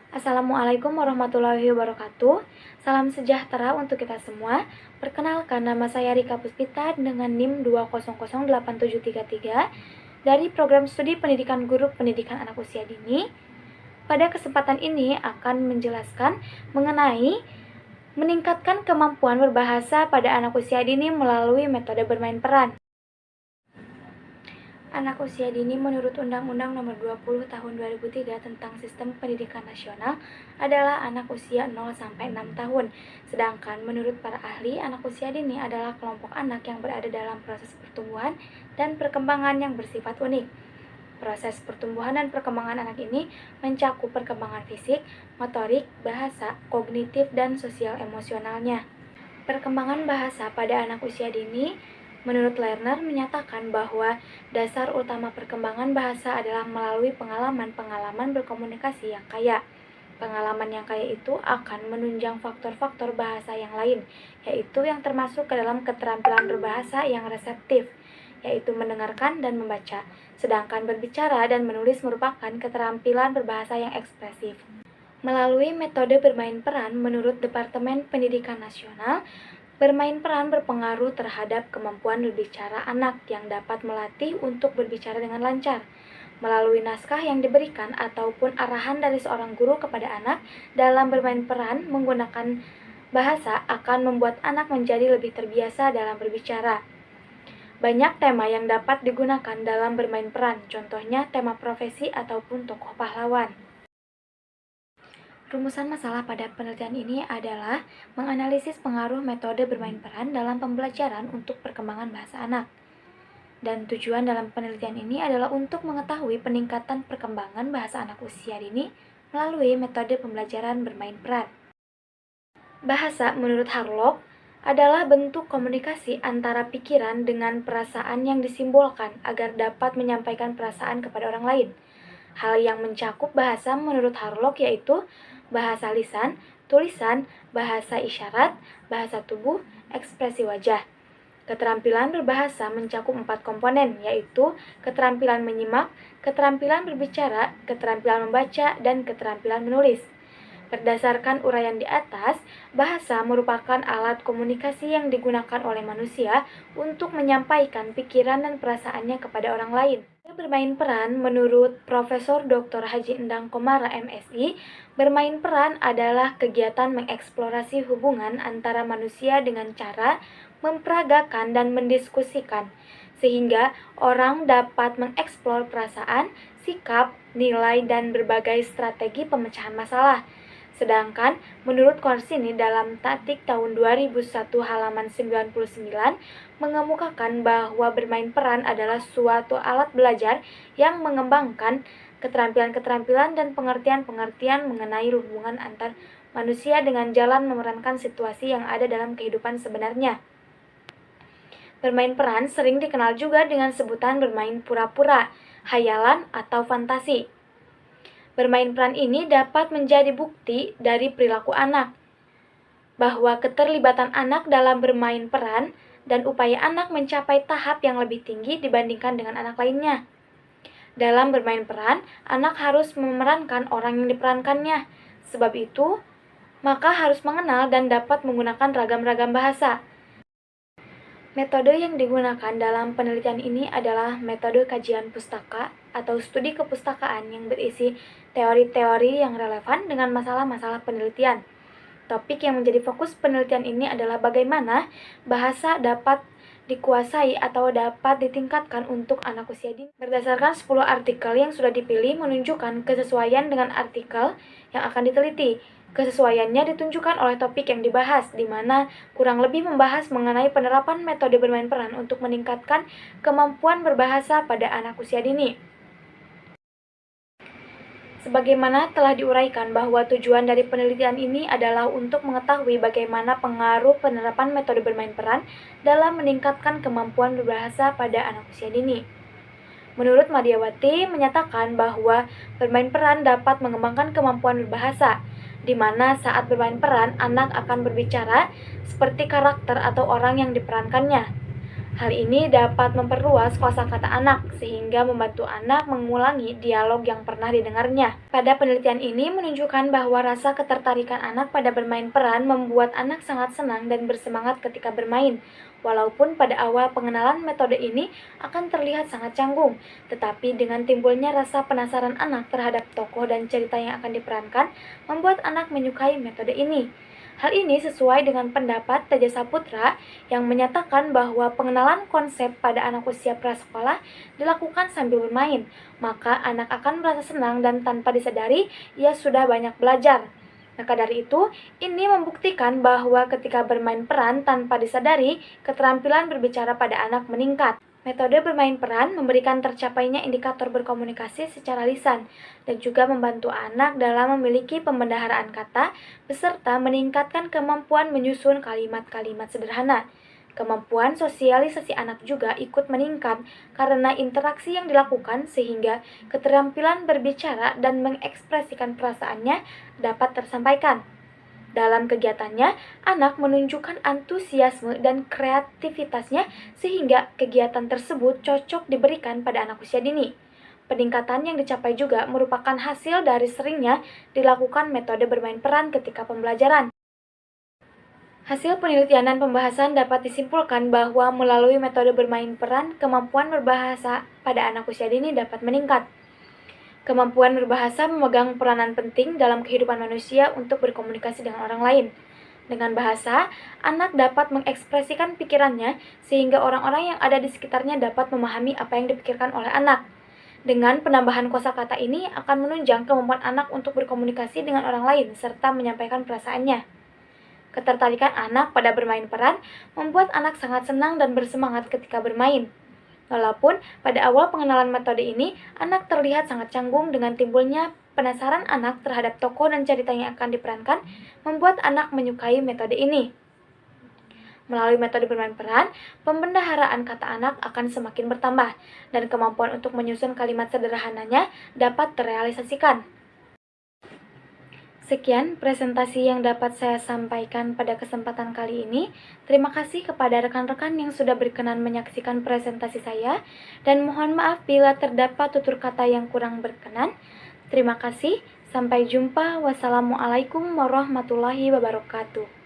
Assalamualaikum warahmatullahi wabarakatuh. Salam sejahtera untuk kita semua. Perkenalkan, nama saya Rika Puspita dengan NIM 2008733 dari Program Studi Pendidikan Guru Pendidikan Anak Usia Dini. Pada kesempatan ini akan menjelaskan mengenai meningkatkan kemampuan berbahasa pada anak usia dini melalui metode bermain peran. Anak usia dini menurut Undang-Undang Nomor 20 Tahun 2003 tentang Sistem Pendidikan Nasional adalah anak usia 0 sampai 6 tahun. Sedangkan menurut para ahli, anak usia dini adalah kelompok anak yang berada dalam proses pertumbuhan dan perkembangan yang bersifat unik. Proses pertumbuhan dan perkembangan anak ini mencakup perkembangan fisik, motorik, bahasa, kognitif, dan sosial emosionalnya. Perkembangan bahasa pada anak usia dini menurut Lerner menyatakan bahwa dasar utama perkembangan bahasa adalah melalui pengalaman-pengalaman berkomunikasi yang kaya. Pengalaman yang kaya itu akan menunjang faktor-faktor bahasa yang lain, yaitu yang termasuk ke dalam keterampilan berbahasa yang reseptif, yaitu mendengarkan dan membaca. Sedangkan berbicara dan menulis merupakan keterampilan berbahasa yang ekspresif. Melalui metode bermain peran, menurut Departemen Pendidikan Nasional, bermain peran berpengaruh terhadap kemampuan berbicara anak yang dapat melatih untuk berbicara dengan lancar. Melalui naskah yang diberikan ataupun arahan dari seorang guru kepada anak dalam bermain peran menggunakan bahasa akan membuat anak menjadi lebih terbiasa dalam berbicara. Banyak tema yang dapat digunakan dalam bermain peran, contohnya tema profesi ataupun tokoh pahlawan. Rumusan masalah pada penelitian ini adalah menganalisis pengaruh metode bermain peran dalam pembelajaran untuk perkembangan bahasa anak. Dan tujuan dalam penelitian ini adalah untuk mengetahui peningkatan perkembangan bahasa anak usia dini melalui metode pembelajaran bermain peran. Bahasa menurut Harlock adalah bentuk komunikasi antara pikiran dengan perasaan yang disimbolkan agar dapat menyampaikan perasaan kepada orang lain. Hal yang mencakup bahasa menurut Harlock yaitu bahasa lisan, tulisan, bahasa isyarat, bahasa tubuh, ekspresi wajah. Keterampilan berbahasa mencakup 4 komponen, yaitu keterampilan menyimak, keterampilan berbicara, keterampilan membaca, dan keterampilan menulis. Berdasarkan uraian di atas, bahasa merupakan alat komunikasi yang digunakan oleh manusia untuk menyampaikan pikiran dan perasaannya kepada orang lain. Bermain peran menurut Profesor Dr. Haji Endang Komara MSI, bermain peran adalah kegiatan mengeksplorasi hubungan antara manusia dengan cara memperagakan dan mendiskusikan, sehingga orang dapat mengeksplor perasaan, sikap, nilai, dan berbagai strategi pemecahan masalah. Sedangkan menurut Korsini dalam Tatik tahun 2001 halaman 99 mengemukakan bahwa bermain peran adalah suatu alat belajar yang mengembangkan keterampilan-keterampilan dan pengertian-pengertian mengenai hubungan antar manusia dengan jalan memerankan situasi yang ada dalam kehidupan sebenarnya. Bermain peran sering dikenal juga dengan sebutan bermain pura-pura, hayalan, atau fantasi. Bermain peran ini dapat menjadi bukti dari perilaku anak, bahwa keterlibatan anak dalam bermain peran dan upaya anak mencapai tahap yang lebih tinggi dibandingkan dengan anak lainnya. Dalam bermain peran, anak harus memerankan orang yang diperankannya. Sebab itu, maka harus mengenal dan dapat menggunakan ragam-ragam bahasa. Metode yang digunakan dalam penelitian ini adalah metode kajian pustaka atau studi kepustakaan yang berisi teori-teori yang relevan dengan masalah-masalah penelitian. Topik yang menjadi fokus penelitian ini adalah bagaimana bahasa dapat dikuasai atau dapat ditingkatkan untuk anak usia dini. Berdasarkan 10 artikel yang sudah dipilih menunjukkan kesesuaian dengan artikel yang akan diteliti. Kesesuaiannya ditunjukkan oleh topik yang dibahas, di mana kurang lebih membahas mengenai penerapan metode bermain peran untuk meningkatkan kemampuan berbahasa pada anak usia dini. Sebagaimana telah diuraikan bahwa tujuan dari penelitian ini adalah untuk mengetahui bagaimana pengaruh penerapan metode bermain peran dalam meningkatkan kemampuan berbahasa pada anak usia dini. Menurut Madiawati menyatakan bahwa bermain peran dapat mengembangkan kemampuan berbahasa, di mana saat bermain peran anak akan berbicara seperti karakter atau orang yang diperankannya. Hal ini dapat memperluas kosakata anak, sehingga membantu anak mengulangi dialog yang pernah didengarnya. Pada penelitian ini menunjukkan bahwa rasa ketertarikan anak pada bermain peran membuat anak sangat senang dan bersemangat ketika bermain. Walaupun pada awal pengenalan metode ini akan terlihat sangat canggung, tetapi dengan timbulnya rasa penasaran anak terhadap tokoh dan cerita yang akan diperankan, membuat anak menyukai metode ini. Hal ini sesuai dengan pendapat Teja Saputra yang menyatakan bahwa pengenalan konsep pada anak usia prasekolah dilakukan sambil bermain, maka anak akan merasa senang dan tanpa disadari ia sudah banyak belajar. Maka dari itu, ini membuktikan bahwa ketika bermain peran tanpa disadari, keterampilan berbicara pada anak meningkat. Metode bermain peran memberikan tercapainya indikator berkomunikasi secara lisan dan juga membantu anak dalam memiliki pembendaharaan kata beserta meningkatkan kemampuan menyusun kalimat-kalimat sederhana. Kemampuan sosialisasi anak juga ikut meningkat karena interaksi yang dilakukan sehingga keterampilan berbicara dan mengekspresikan perasaannya dapat tersampaikan. Dalam kegiatannya, anak menunjukkan antusiasme dan kreativitasnya sehingga kegiatan tersebut cocok diberikan pada anak usia dini. Peningkatan yang dicapai juga merupakan hasil dari seringnya dilakukan metode bermain peran ketika pembelajaran. Hasil penelitian dan pembahasan dapat disimpulkan bahwa melalui metode bermain peran, kemampuan berbahasa pada anak usia dini dapat meningkat. Kemampuan berbahasa memegang peranan penting dalam kehidupan manusia untuk berkomunikasi dengan orang lain. Dengan bahasa, anak dapat mengekspresikan pikirannya sehingga orang-orang yang ada di sekitarnya dapat memahami apa yang dipikirkan oleh anak. Dengan penambahan kosakata ini akan menunjang kemampuan anak untuk berkomunikasi dengan orang lain serta menyampaikan perasaannya. Ketertarikan anak pada bermain peran membuat anak sangat senang dan bersemangat ketika bermain. Walaupun pada awal pengenalan metode ini, anak terlihat sangat canggung dengan timbulnya penasaran anak terhadap tokoh dan cerita yang akan diperankan, membuat anak menyukai metode ini. Melalui metode bermain peran, pembendaharaan kata anak akan semakin bertambah, dan kemampuan untuk menyusun kalimat sederhananya dapat terrealisasikan. Sekian presentasi yang dapat saya sampaikan pada kesempatan kali ini. Terima kasih kepada rekan-rekan yang sudah berkenan menyaksikan presentasi saya, dan mohon maaf bila terdapat tutur kata yang kurang berkenan. Terima kasih, sampai jumpa. Wassalamualaikum warahmatullahi wabarakatuh.